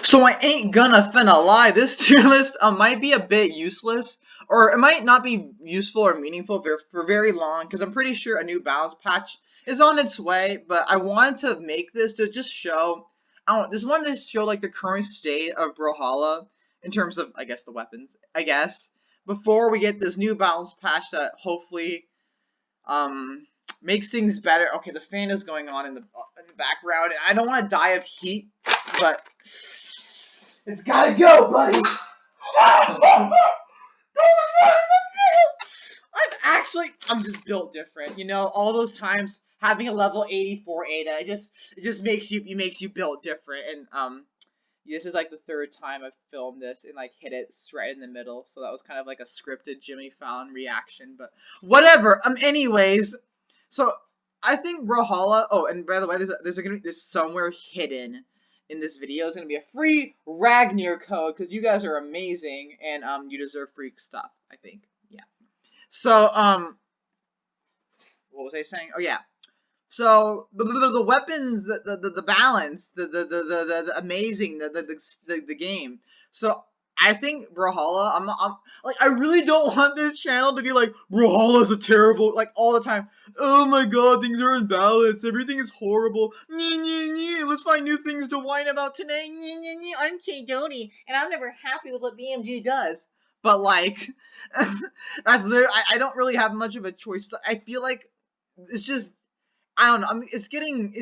So I ain't gonna finna lie, this tier list might be a bit useless, or it might not be useful or meaningful for very long, because I'm pretty sure a new balance patch is on its way, but I wanted to make this to just show, just wanted to show like the current state of Brawlhalla in terms of, I guess, the weapons, before we get this new balance patch that hopefully, makes things better. Okay, the fan is going on in the background, and I don't want to die of heat, but it's gotta go, buddy. Oh my God, I'm just built different. You know, all those times having a level 84 Ada, it just makes you built different. And this is like the third time I've filmed this and like hit it right in the middle, so that was kind of like a scripted Jimmy Fallon reaction. But whatever. Anyways, so I think Brawlhalla. Oh, and by the way, there's somewhere hidden in this video is gonna be a free Ragnir code, because you guys are amazing and you deserve free stuff. I think, yeah. So what was I saying? Oh yeah. So the weapons, the balance, the amazing, the game. So I think Brawlhalla, I'm like, I really don't want this channel to be like Brawlhalla's a terrible, like all the time. Oh my god, things are imbalanced, everything is horrible. Let's find new things to whine about today. I'm kdoty, and I'm never happy with what BMG does. But like, that's literally, I don't really have much of a choice. I feel like it's just, I don't know. I mean, it's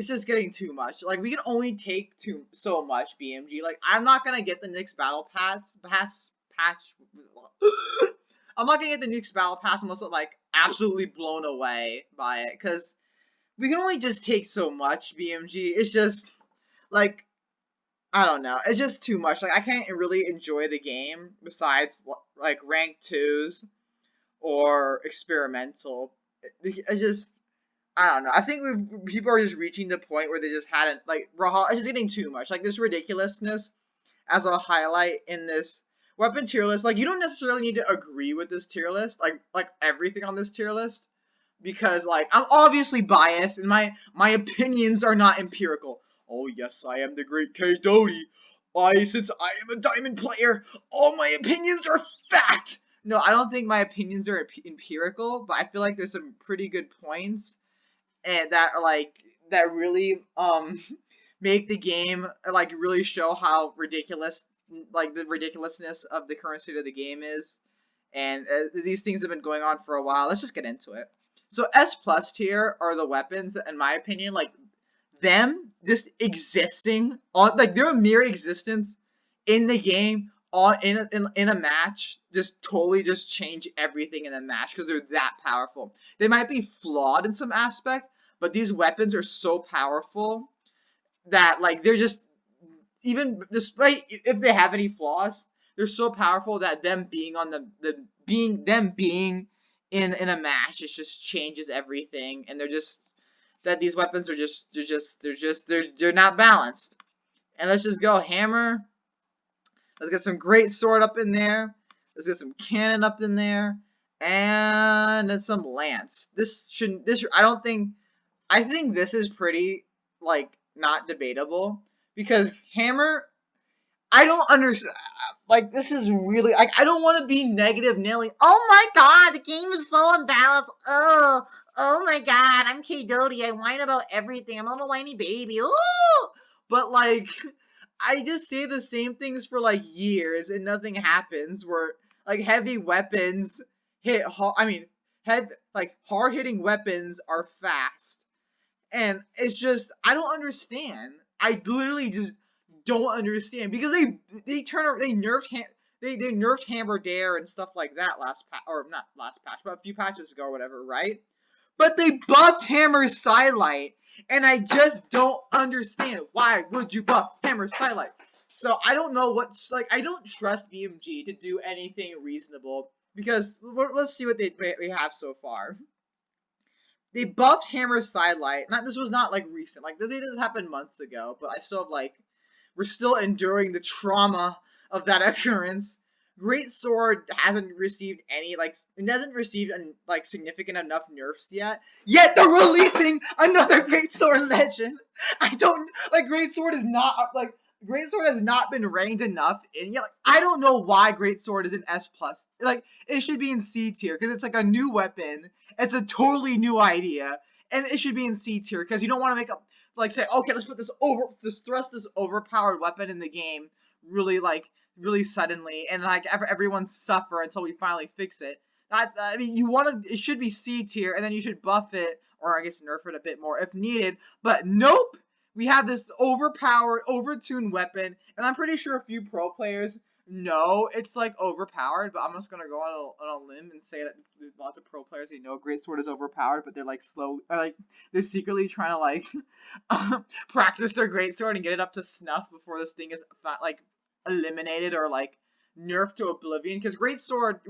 just getting too much. Like, we can only take so much BMG. Like, I'm not gonna get the next battle patch. I'm not gonna get the next battle pass unless I'm like absolutely blown away by it, because we can only just take so much BMG. It's just like, I don't know. It's just too much. Like, I can't really enjoy the game besides like rank 2s or experimental. It's just, I don't know. I think people are just reaching the point where they just hadn't, like, Brawlhalla. It's just getting too much. Like, this ridiculousness as a highlight in this weapon tier list. Like, you don't necessarily need to agree with this tier list, like everything on this tier list, because like, I'm obviously biased and my opinions are not empirical. Oh yes, I am the great kdoty. Since I am a diamond player, all my opinions are fact. No, I don't think my opinions are empirical, but I feel like there's some pretty good points and that are like, that really make the game like really show how ridiculous, like the ridiculousness of the current state of the game is, and these things have been going on for a while. Let's just get into it. So S plus tier are the weapons, in my opinion, like them just existing on, like their mere existence in the game on in a match just totally just change everything in the match, because they're that powerful. They might be flawed in some aspect, but these weapons are so powerful that like they're just, even despite if they have any flaws, they're so powerful that them being on them being in a match, it just changes everything. And they're just, that these weapons are they're not balanced. And let's just go hammer. Let's get some Greatsword up in there. Let's get some cannon up in there, and then some lance. I think this is pretty, like, not debatable, because hammer, I don't understand. Like, this is really, like, I don't want to be negative nailing. Oh my god, the game is so unbalanced. Oh my god, I'm kdoty. I whine about everything. I'm a little whiny baby. Ooh! But like, I just say the same things for like years and nothing happens. Where like heavy weapons hit hard. I mean, hard hitting weapons are fast, and it's just, I don't understand. I literally just don't understand, because they nerfed Hammer Dare and stuff like that last patch, or not last patch, but a few patches ago or whatever, right? But they buffed Hammer's Scythe, and I just don't understand, why would you buff Hammer's Scythe? So I don't know what's, like, I don't trust BMG to do anything reasonable, because let's see what we have so far. They buffed Hammer's Scythe. This was not like recent, like this happened months ago, but I still have, like, we're still enduring the trauma of that occurrence. Greatsword hasn't received any, like, it hasn't received like significant enough nerfs yet. Yet they're releasing another Greatsword legend. I don't, like, Greatsword is not, like, Greatsword has not been ranked enough in yet. Like, I don't know why Greatsword is an S+. Like, it should be in C tier, because it's like a new weapon. It's a totally new idea. And it should be in C tier, because you don't want to make up, like, say, okay, let's put this thrust this overpowered weapon in the game really suddenly, and like everyone suffer until we finally fix it. I mean, it should be C tier, and then you should buff it, or I guess nerf it a bit more if needed. But nope, we have this overpowered, overtuned weapon, and I'm pretty sure a few pro players know it's like overpowered. But I'm just gonna go on a limb and say that there's lots of pro players who know Greatsword is overpowered, but they're like they're secretly trying to like practice their Greatsword and get it up to snuff before this thing is like eliminated or like nerfed to oblivion, because Greatsword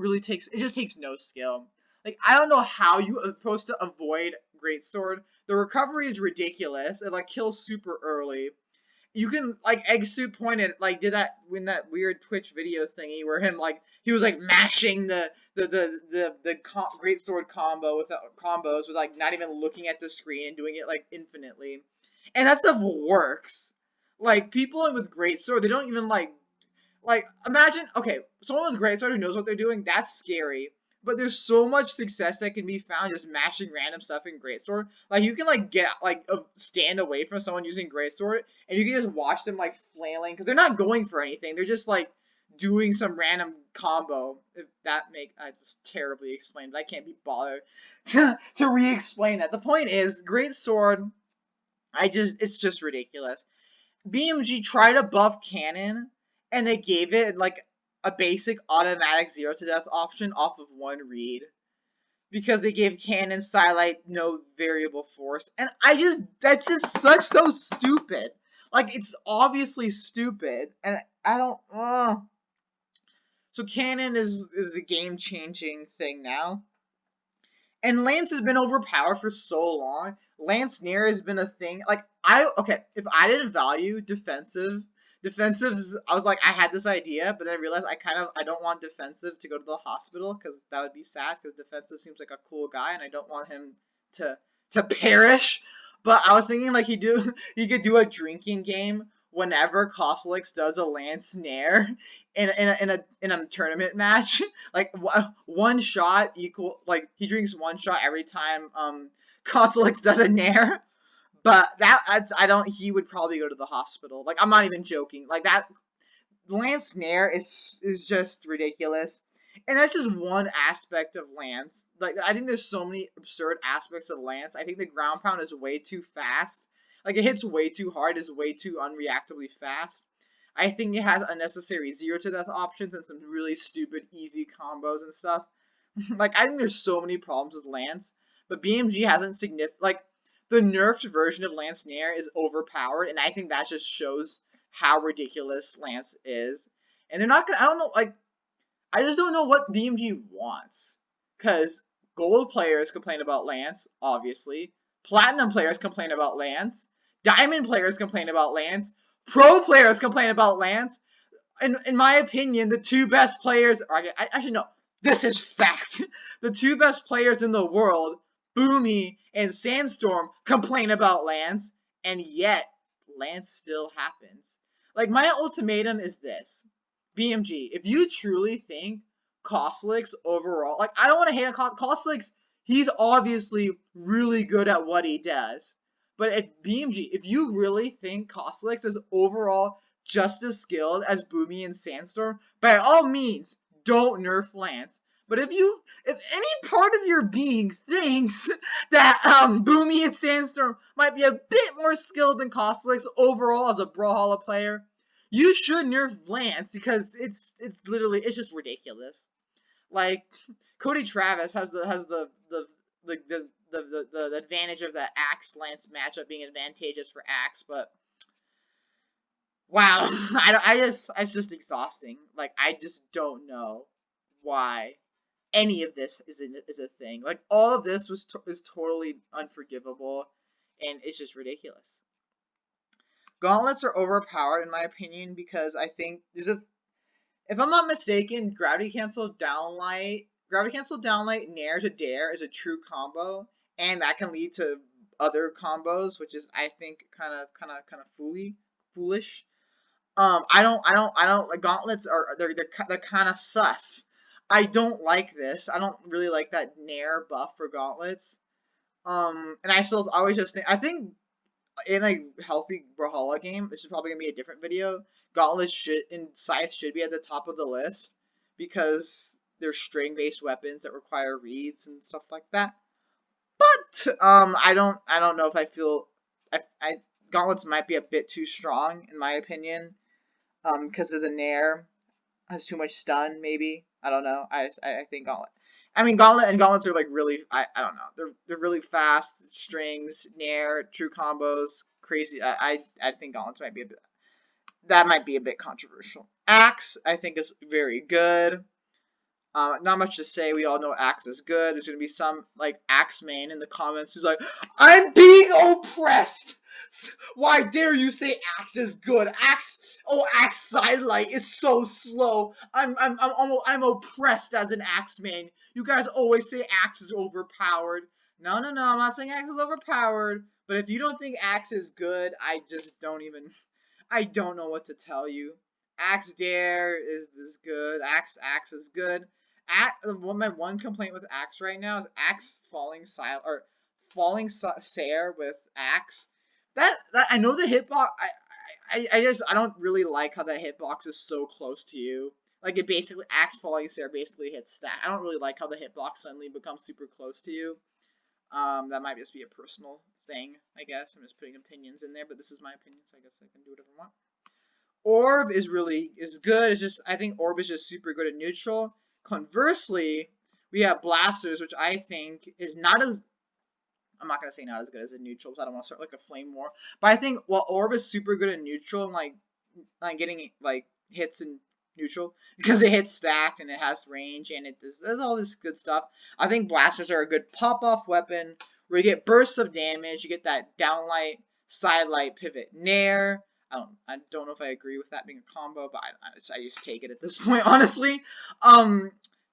just takes no skill. Like, I don't know how you are supposed to avoid Greatsword. The recovery is ridiculous. It like kills super early. You can like Eggsuit pointed like did that when that weird Twitch video thingy where he was like mashing the Greatsword combo with combos with like not even looking at the screen and doing it like infinitely, and that stuff works. Like, people with Greatsword, they don't even like, imagine, okay, someone with Greatsword who knows what they're doing, that's scary. But there's so much success that can be found just mashing random stuff in Greatsword. Like, you can, like, stand away from someone using Greatsword, and you can just watch them, like, flailing, because they're not going for anything. They're just, like, doing some random combo. If that I just terribly explained, but I can't be bothered to re-explain that. The point is, Greatsword, it's just ridiculous. BMG tried to buff Cannon, and they gave it like a basic automatic 0 to death option off of one read, because they gave Cannon Psylight no variable force, and that's just so stupid. Like, it's obviously stupid, and I don't. So Cannon is a game changing thing now. And Lance has been overpowered for so long. Lance Nair has been a thing. Like, if I didn't value defensives, I was like, I had this idea, but then I realized I don't want defensive to go to the hospital, because that would be sad, because defensive seems like a cool guy, and I don't want him to perish. But I was thinking, like, he could do a drinking game whenever Koslix does a Lance Nair in a tournament match. Like, one shot equal, like, he drinks one shot every time Koslix does a Nair. But he would probably go to the hospital. Like, I'm not even joking. Like, that Lance Nair is just ridiculous. And that's just one aspect of Lance. Like, I think there's so many absurd aspects of Lance. I think the ground pound is way too fast. Like, it hits way too hard, is way too unreactably fast. I think it has unnecessary 0 to death options and some really stupid easy combos and stuff. Like, I think there's so many problems with Lance, but BMG hasn't like, the nerfed version of Lance Nair is overpowered, and I think that just shows how ridiculous Lance is. And they're not gonna, I don't know, like, I just don't know what BMG wants. Because gold players complain about Lance, obviously. Platinum players complain about Lance. Diamond players complain about Lance. Pro players complain about Lance. And in my opinion, the two best players, actually no, this is fact. The two best players in the world, Boomy and Sandstorm, complain about Lance, and yet Lance still happens. Like, my ultimatum is this. BMG, if you truly think Koslix overall, like, I don't want to hate on Koslix, he's obviously really good at what he does. But if you really think Koslix is overall just as skilled as Boomy and Sandstorm, by all means, don't nerf Lance. But if any part of your being thinks that Boomy and Sandstorm might be a bit more skilled than Koslix overall as a Brawlhalla player, you should nerf Lance, because it's just ridiculous. Like, Cody Travis has the advantage of the Axe Lance matchup being advantageous for Axe, but wow, it's just exhausting. Like, I just don't know why any of this is a thing. Like, all of this is totally unforgivable, and it's just ridiculous. Gauntlets are overpowered in my opinion, because I think if I'm not mistaken, Gravity Cancel Downlight Nair to Dare is a true combo, and that can lead to other combos, which is, I think, kind of foolish. I don't like gauntlets are they're kind of sus. I don't like this. I don't really like that nair buff for gauntlets. And I still always just think I think in a healthy Brawlhalla game, this is probably gonna be a different video. Gauntlets should and Scythe should be at the top of the list because they're string-based weapons that require reads and stuff like that. But I don't know if I feel I gauntlets might be a bit too strong in my opinion. Because of the nair has too much stun. Maybe I don't know. I think gauntlet. I mean gauntlet and gauntlets are like really I don't know. They're really fast strings, nair, true combos, crazy. I think gauntlets might be a bit that might be a bit controversial. Axe I think is very good. Not much to say. We all know Axe is good. There's gonna be some like Axe main in the comments who's like, "I'm being oppressed. Why dare you say Axe is good? Axe sidelight is so slow. I'm oppressed as an Axe main. You guys always say Axe is overpowered. No. I'm not saying Axe is overpowered. But if you don't think Axe is good, I just don't even. I don't know what to tell you. Axe Dare is good. Axe is good. My one complaint with Axe right now is Axe falling silent or falling Sair with Axe. That I know the hitbox. I don't really like how that hitbox is so close to you. Like it basically Axe falling Sair basically hits stat. I don't really like how the hitbox suddenly becomes super close to you. That might just be a personal thing, I guess. I'm just putting opinions in there, but this is my opinion, so I guess I can do whatever I want. Orb is good. It's just I think Orb is just super good at neutral. Conversely, we have Blasters, which I think is not as I'm not gonna say not as good as a neutral, because I don't want to start like a flame war. But I think while Orb is super good at neutral and like getting like hits in neutral because it hits stacked and it has range and it does all this good stuff. I think Blasters are a good pop-off weapon where you get bursts of damage, you get that downlight, sidelight, pivot, nair. I don't know if I agree with that being a combo, but I just take it at this point, honestly.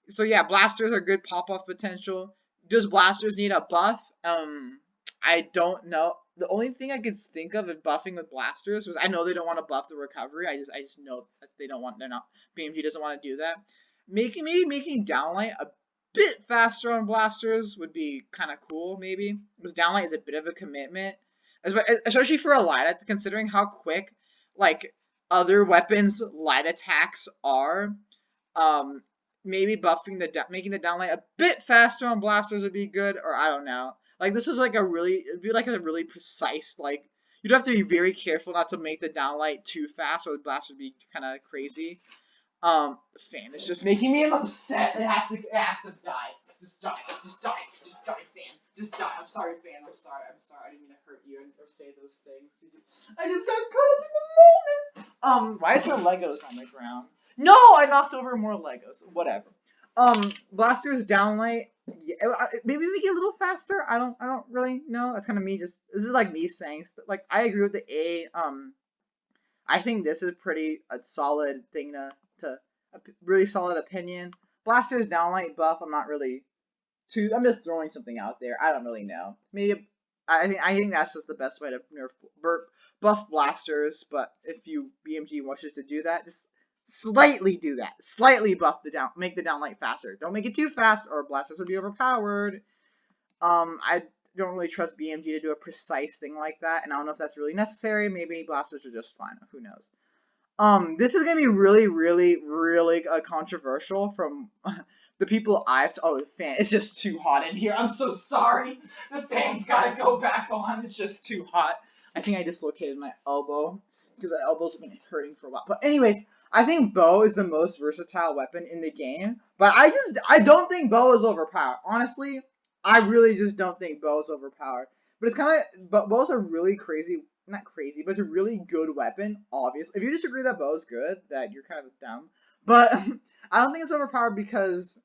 So yeah, Blasters are good pop-off potential. Does Blasters need a buff? I don't know. The only thing I could think of in buffing with Blasters was I know they don't want to buff the recovery. I just know that they don't want. They're not. BMG doesn't want to do that. Maybe making downlight a bit faster on Blasters would be kind of cool. Maybe because downlight is a bit of a commitment, especially for a light. Considering how quick like other weapons light attacks are. Maybe buffing making the downlight a bit faster on Blasters would be good, or I don't know. Like this is like it'd be like a really precise, like you'd have to be very careful not to make the downlight too fast, or the blast would be kind of crazy. The fan is just making me upset. It has to die. Just die, fan. Just die. I'm sorry, fan. I'm sorry. I didn't mean to hurt you or say those things. I just got caught up in the moment. Why is there Legos on the ground? No, I knocked over more Legos. Whatever. Blaster's downlight. Yeah, maybe make it a little faster. I don't really know. That's kind of me. This is like me saying like I agree with the A. I think this is a solid thing to a really solid opinion. Blaster's downlight buff. I'm just throwing something out there. I don't really know. Maybe I think that's just the best way to buff Blasters. But if BMG wishes to do that, just slightly do that. Slightly buff make the downlight faster. Don't make it too fast, or Blasters will be overpowered. I don't really trust BMG to do a precise thing like that, and I don't know if that's really necessary. Maybe Blasters are just fine. Who knows? This is gonna be really controversial from the people oh, the fan. It's just too hot in here. I'm so sorry. The fan's gotta go back on. It's just too hot. I think I dislocated my elbow because the elbow's been hurting for a while. But anyways, I think bow is the most versatile weapon in the game. But I don't think bow is overpowered. Honestly, I really just don't think bow is overpowered. But it's but bow's a really crazy, not crazy, but it's a really good weapon, obviously. If you disagree that bow is good, that you're kind of dumb. But I don't think it's overpowered because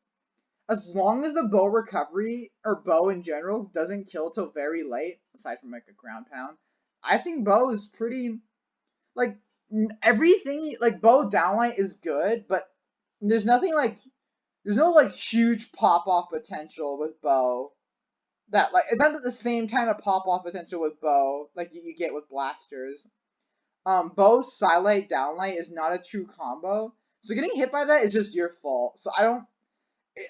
as long as the bow recovery, or bow in general, doesn't kill till very late, aside from like a ground pound, I think bow is pretty, like, everything, like, bow downlight is good, but there's no, like, huge pop-off potential with bow. It's not the same kind of pop-off potential with bow, like, you get with Blasters. bow sidelight downlight is not a true combo. So getting hit by that is just your fault. So I don't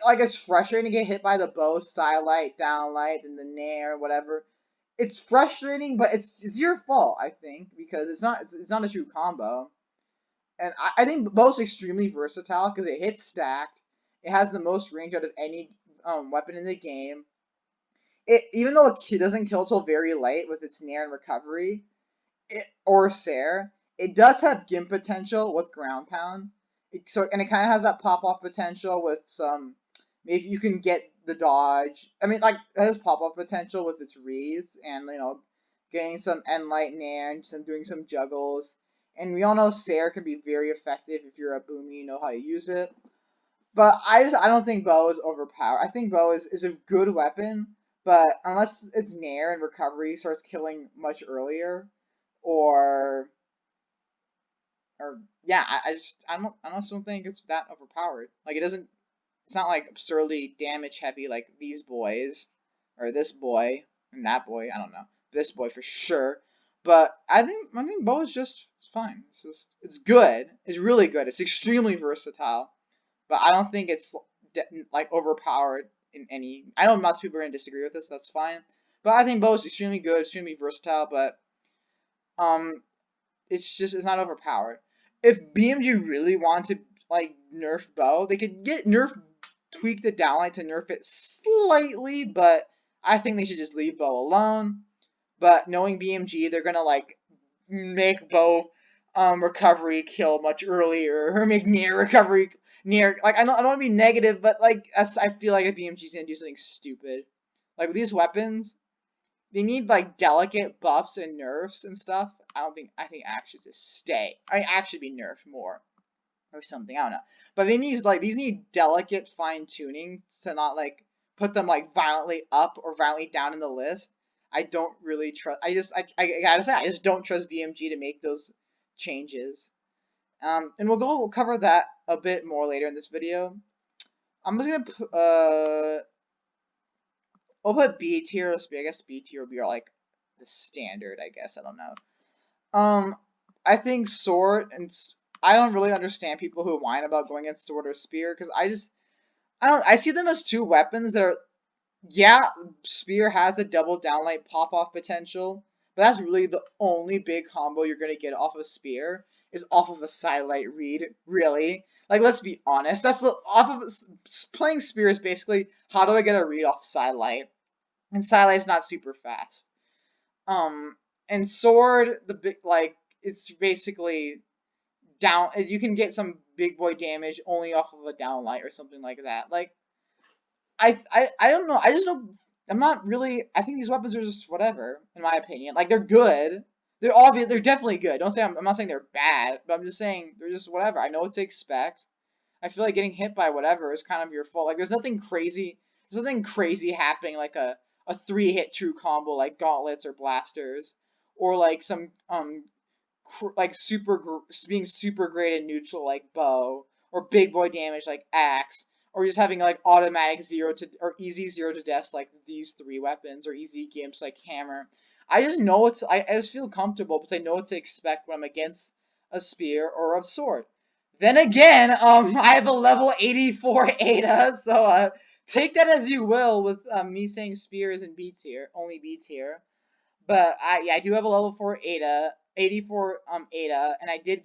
like, it's frustrating to get hit by the bow sidelight downlight and the nair whatever. It's frustrating, but it's your fault, I think, because it's not a true combo. And I think bow's extremely versatile because it hits stacked. It has the most range out of any weapon in the game. Even though it doesn't kill till very late with its nair and recovery, or Sair, it does have gimp potential with ground pound. And it kind of has that pop off potential with some. If you can get the dodge, I mean, like it has pop off potential with its wreaths and getting some end light nair and doing some juggles. And we all know Sair can be very effective if you're a boomy, you know how to use it. But I don't think bow is overpowered. I think bow is a good weapon, but unless its nair and recovery starts killing much earlier, or yeah, I just don't think it's that overpowered. Like it's not like absurdly damage heavy like these boys, or this boy and that boy. I don't know, this boy for sure. But I think bow is just fine. It's good. It's really good. It's extremely versatile, but I don't think it's like overpowered in any. I know lots of people are gonna disagree with this. That's fine. But I think bow is extremely good, extremely versatile. But it's not overpowered. If BMG really wanted to like nerf bow, they could tweak the downlight to nerf it slightly, but I think they should just leave bow alone. But knowing BMG, they're gonna like make bow recovery kill much earlier, or make nair recovery near. Like I don't want to be negative, but like I feel like if BMG's gonna do something stupid, like with these weapons, they need like delicate buffs and nerfs and stuff. I think Axe should just stay. Axe should be nerfed more or something. I don't know. But these need delicate fine tuning to not like put them like violently up or violently down in the list. I don't really trust. I gotta say I just don't trust BMG to make those changes. And we'll cover that a bit more later in this video. I'm just gonna I'll put B tier. I guess B tier will be like the standard. I guess I don't know. I think sword and I don't really understand people who whine about going against sword or spear because I see them as two weapons that are. Yeah, spear has a double downlight pop off potential, but that's really the only big combo you're gonna get off of spear is off of a sidelight read. Really, like let's be honest, playing spear is basically how do I get a read off sidelight, and sidlight's not super fast. And sword it's basically down. You can get some big boy damage only off of a downlight or something like that. Like I don't know. I just don't. I'm not really. I think these weapons are just whatever, in my opinion. Like they're good. They're obvious. They're definitely good. Don't say I'm not saying they're bad, but I'm just saying they're just whatever. I know what to expect. I feel like getting hit by whatever is kind of your fault. Like there's nothing crazy. There's nothing crazy happening like a 3-hit true combo like Gauntlets or Blasters, or like some like being super great and neutral like Bow, or big boy damage like Axe, or just having like automatic or easy 0 to deaths like these 3 weapons, or easy gimps like Hammer. I just know I just feel comfortable because I know what to expect when I'm against a spear or a sword. Then again, I have a level 84 Ada, so take that as you will with me saying spear is in B tier, only B tier. But I do have a level 4 Ada, 84 Ada, and I did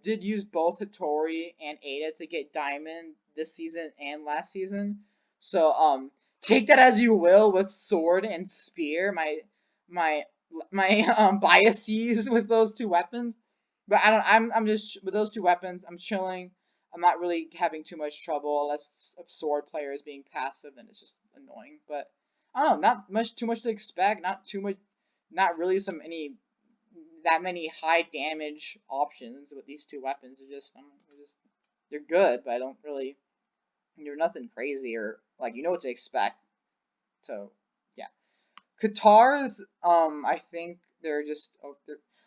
did use both Hattori and Ada to get Diamond this season and last season. So take that as you will with sword and spear. My biases with those 2 weapons. But I'm just with those 2 weapons, I'm chilling. I'm not really having too much trouble unless a sword player is being passive, and it's just annoying. But I don't know, not too much to expect, not really that many high damage options with these 2 weapons. They're good, but they're nothing crazy or like you know what to expect. So yeah, Katars, I think they're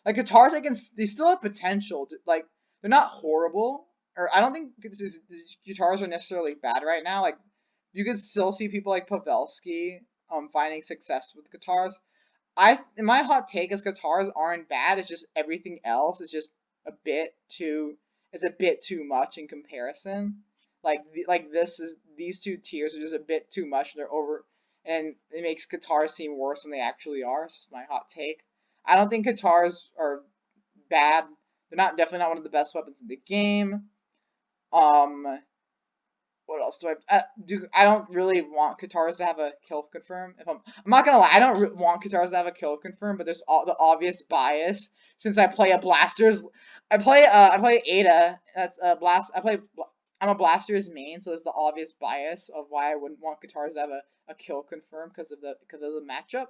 like Katars. They still have potential. Like they're not horrible, or I don't think Katars are necessarily bad right now. Like you could still see people like Pavelski finding success with Katars. my hot take is guitars aren't bad. It's just everything else is just a bit too. It's a bit too much in comparison. Like these two tiers are just a bit too much. They're over, and it makes guitars seem worse than they actually are. It's just my hot take. I don't think guitars are bad. They're definitely not one of the best weapons in the game. Um, what else do I do? I don't really want guitars to have a kill confirm. If I'm not gonna lie, I don't want guitars to have a kill confirm, but there's the obvious bias since I play a blasters. I play Ada. That's a blast. I'm a blasters main, so there's the obvious bias of why I wouldn't want guitars to have a kill confirm because of the matchup.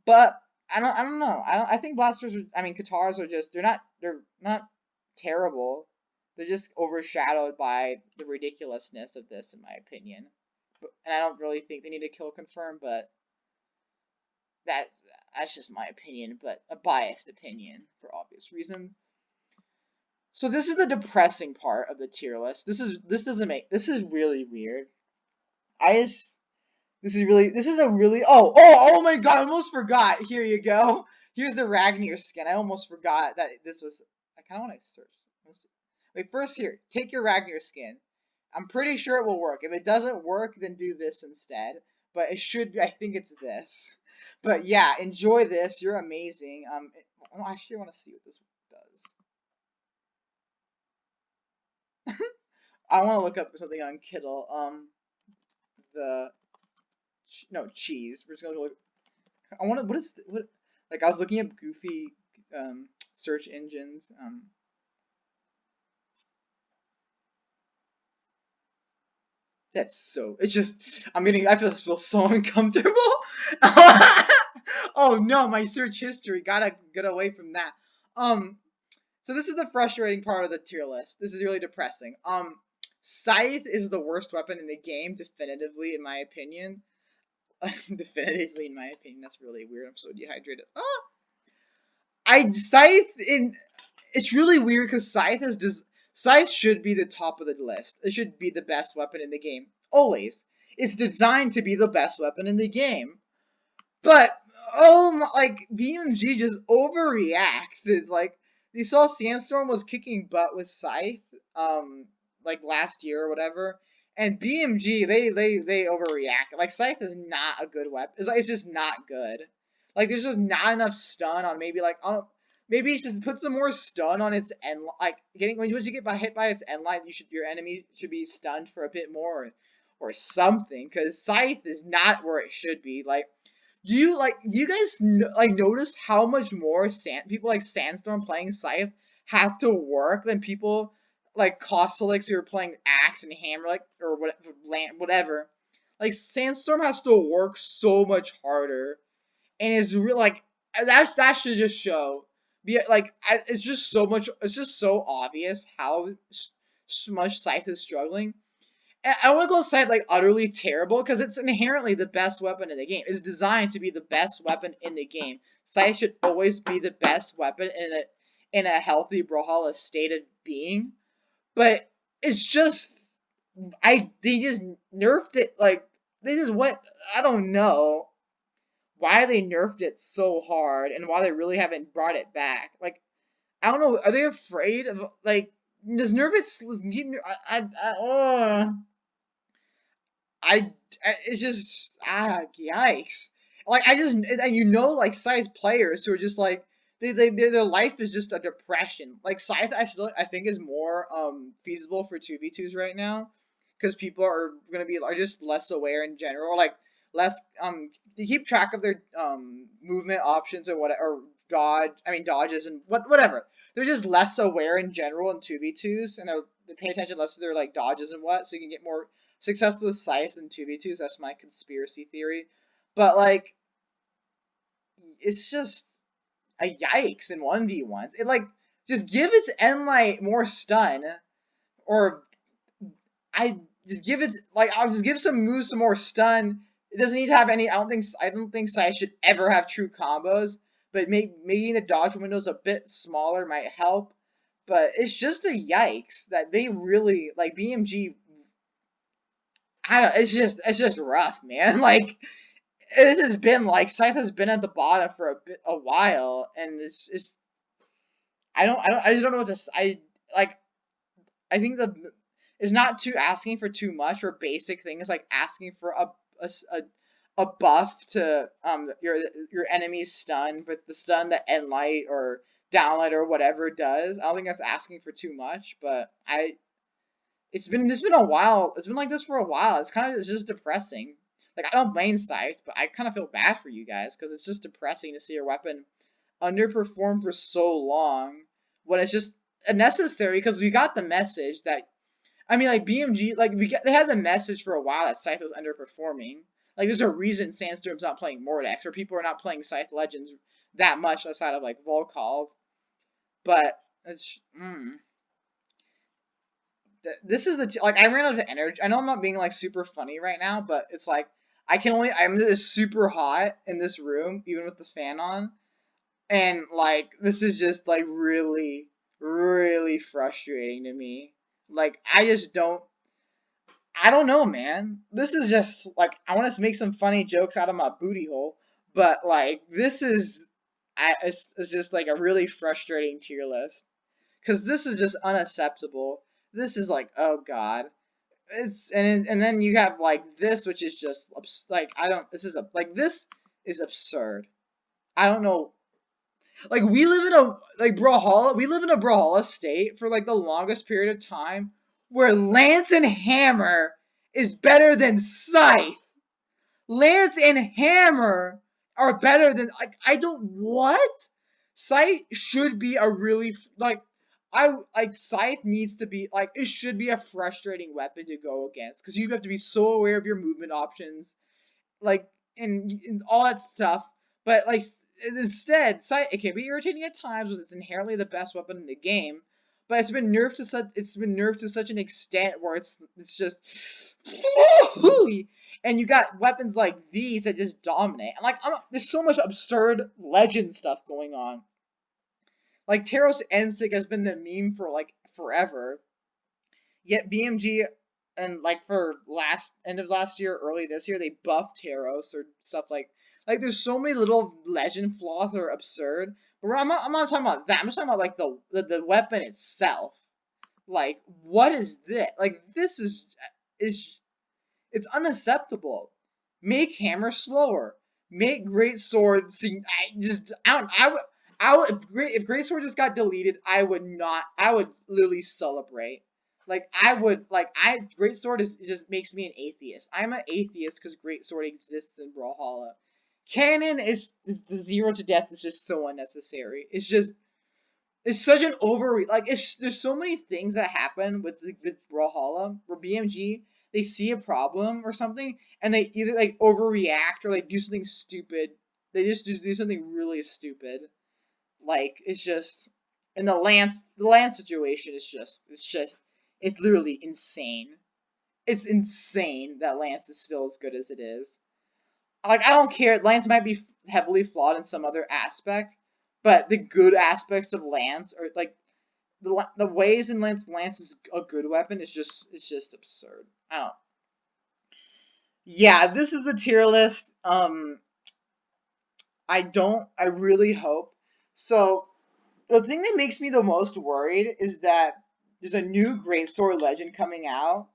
But I don't know. I think blasters are, I mean guitars are just they're not terrible. They're just overshadowed by the ridiculousness of this, in my opinion. And I don't really think they need to kill confirm, but that's just my opinion, but a biased opinion for obvious reason. So this is the depressing part of the tier list. This is really weird. This is a really oh my god, I almost forgot. Here you go. Here's the Ragnir skin. I almost forgot that this was. I kind of want to search. Wait, first here, take your Ragnir skin. I'm pretty sure it will work. If it doesn't work, then do this instead. But it should. I think it's this. But yeah, enjoy this. You're amazing. I actually want to see what this does. I want to look up something on Kittle. Cheese. We're just gonna look. I want to. What? Like I was looking up goofy search engines. That's so. It's just. I feel so uncomfortable. Oh no, my search history. Gotta get away from that. So this is the frustrating part of the tier list. This is really depressing. Scythe is the worst weapon in the game, definitively, in my opinion. Definitively, in my opinion. That's really weird. I'm so dehydrated. It's really weird because Scythe should be the top of the list. It should be the best weapon in the game. Always. It's designed to be the best weapon in the game. But, BMG just overreacts. Like, you saw Sandstorm was kicking butt with Scythe, last year or whatever. And BMG, they overreact. Like, Scythe is not a good weapon. It's just not good. Like, there's just not enough stun on maybe it just put some more stun on its end. Like, once you get hit by its end line, your enemy should be stunned for a bit more or something. Because Scythe is not where it should be. Do you guys notice how much more people like Sandstorm playing Scythe have to work than people like Costelix who are playing Axe and Hammer or whatever. Like Sandstorm has to work so much harder, and it's real that should just show. It's just so much. It's just so obvious how much Scythe is struggling. I want to call Scythe utterly terrible because it's inherently the best weapon in the game. It's designed to be the best weapon in the game. Scythe should always be the best weapon in a healthy Brawlhalla state of being. But it's just they just nerfed it they just went. I don't know why they nerfed it so hard and why they really haven't brought it back. I don't know. Are they afraid of does nerf it? It's just yikes. Scythe players who are just their life is just a depression. Scythe actually I think is more feasible for 2v2s right now because people are just less aware in general, less to keep track of their movement options or dodges and whatever. They're just less aware in general in 2v2s, and they pay attention less to their dodges and so you can get more success with Scythe in 2v2s. That's my conspiracy theory. But it's just a yikes in 1v1s. It just give its Enlight more stun, or I'll just give some moves some more stun. It doesn't need to have any. I don't think Scythe should ever have true combos, but making the dodge windows a bit smaller might help. But it's just a yikes that they really BMG. I don't. It's just rough, man. it has been like Scythe has been at the bottom for a while, and it's I just don't know what to like. I think it's not too asking for too much for basic things like asking for a buff to your enemy's stun with the stun that Endlight or Downlight or whatever does. I don't think that's asking for too much, but it's been a while. It's been like this for a while. It's just depressing. Like I don't blame Scythe, but I kind of feel bad for you guys because it's just depressing to see your weapon underperform for so long when it's just unnecessary because we got the message that I mean like BMG like they had the message for a while that Scythe was underperforming. Like there's a reason Sandstorm's not playing Mordex or people are not playing Scythe Legends that much outside of like Volkov. But it's this is like I ran out of energy. I know I'm not being like super funny right now, but it's like I'm just super hot in this room even with the fan on. And like this is just like really really frustrating to me. Like I don't know, man. This is just like I want to make some funny jokes out of my booty hole, but like this is it's just like a really frustrating tier list cuz this is just unacceptable. This is like oh god. And then you have like this which is just like I don't this is absurd. I don't know. Like we live in a Brawlhalla state for like the longest period of time where Lance and Hammer is better than Scythe. Lance and Hammer are better than like I don't what? Scythe should be a really Scythe needs to be like it should be a frustrating weapon to go against because you have to be so aware of your movement options like and all that stuff. But like instead, it can be irritating at times because it's inherently the best weapon in the game. But it's been nerfed to such an extent where it's just and you got weapons like these that just dominate. And like there's so much absurd legend stuff going on. Like Taros Ensig has been the meme for like forever. Yet BMG and like for end of last year, early this year, they buffed Taros or stuff like there's so many little legend flaws that are absurd. But I'm not talking about that. I'm just talking about like the weapon itself. Like what is this? Like this is it's unacceptable. Make Hammer slower. Make Greatsword seem if Greatsword just got deleted, I would literally celebrate. Like Greatsword just makes me an atheist. I'm an atheist because Greatsword exists in Brawlhalla. Cannon is the 0 to death is just so unnecessary. It's such an there's so many things that happen with Brawlhalla where BMG they see a problem or something and they either like overreact or like do something stupid. They just do something really stupid. Like it's just and the Lance situation is it's literally insane. It's insane that Lance is still as good as it is. Like I don't care. Lance might be heavily flawed in some other aspect, but the good aspects of Lance are like the ways in Lance is a good weapon is it's just absurd. I don't. Yeah, this is the tier list. I really hope. So the thing that makes me the most worried is that there's a new Greatsword legend coming out.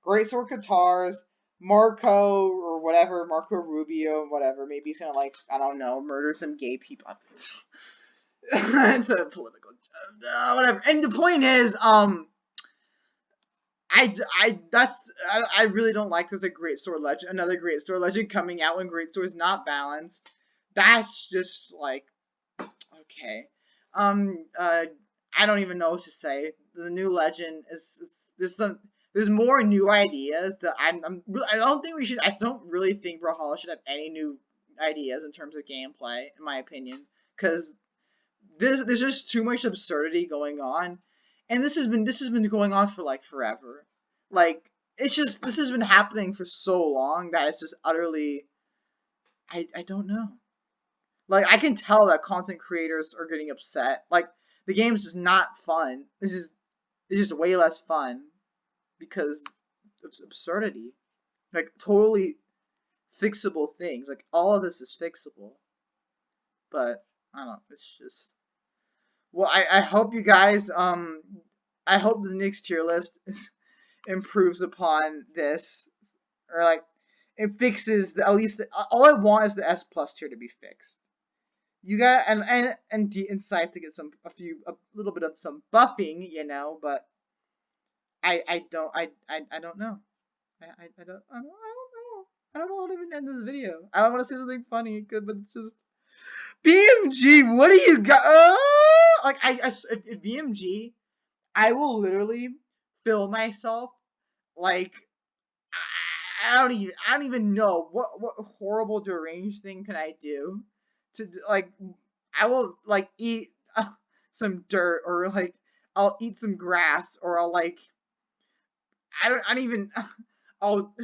Greatsword Katars, Marco or whatever, Marco Rubio, whatever. Maybe he's gonna like, I don't know, murder some gay people. It's a political whatever. And the point is, I really don't like there's a Greatsword legend, another Greatsword legend coming out when Greatsword is not balanced. That's just like okay. I don't even know what to say. The new legend there's more new ideas that I don't really think Brawlhalla should have any new ideas in terms of gameplay, in my opinion, because there's just too much absurdity going on, and this has been going on for like forever. Like this has been happening for so long that it's just utterly I don't know. Like I can tell that content creators are getting upset. Like the game's just not fun. It's just way less fun because of absurdity. Like totally fixable things. Like, all of this is fixable. But, I don't know, it's just... Well, I hope you guys, I hope the next tier list improves upon this. Or, like, it fixes, at least, all I want is the S plus tier to be fixed. You got, and Scythe to get a little bit of some buffing, you know, but I don't know. I don't know. I don't know how to even end this video. I want to say something funny, but it's just BMG. What do you got? Like if BMG, I will literally fill myself like I don't even know what horrible deranged thing can I do to like I will like eat some dirt, or like I'll eat some grass, or I'll like I don't even I'll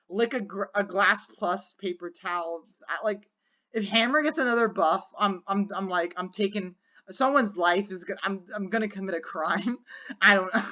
lick a glass plus paper towel. Like if Hammer gets another buff, I'm like I'm taking someone's life is good. I'm gonna commit a crime. I don't know.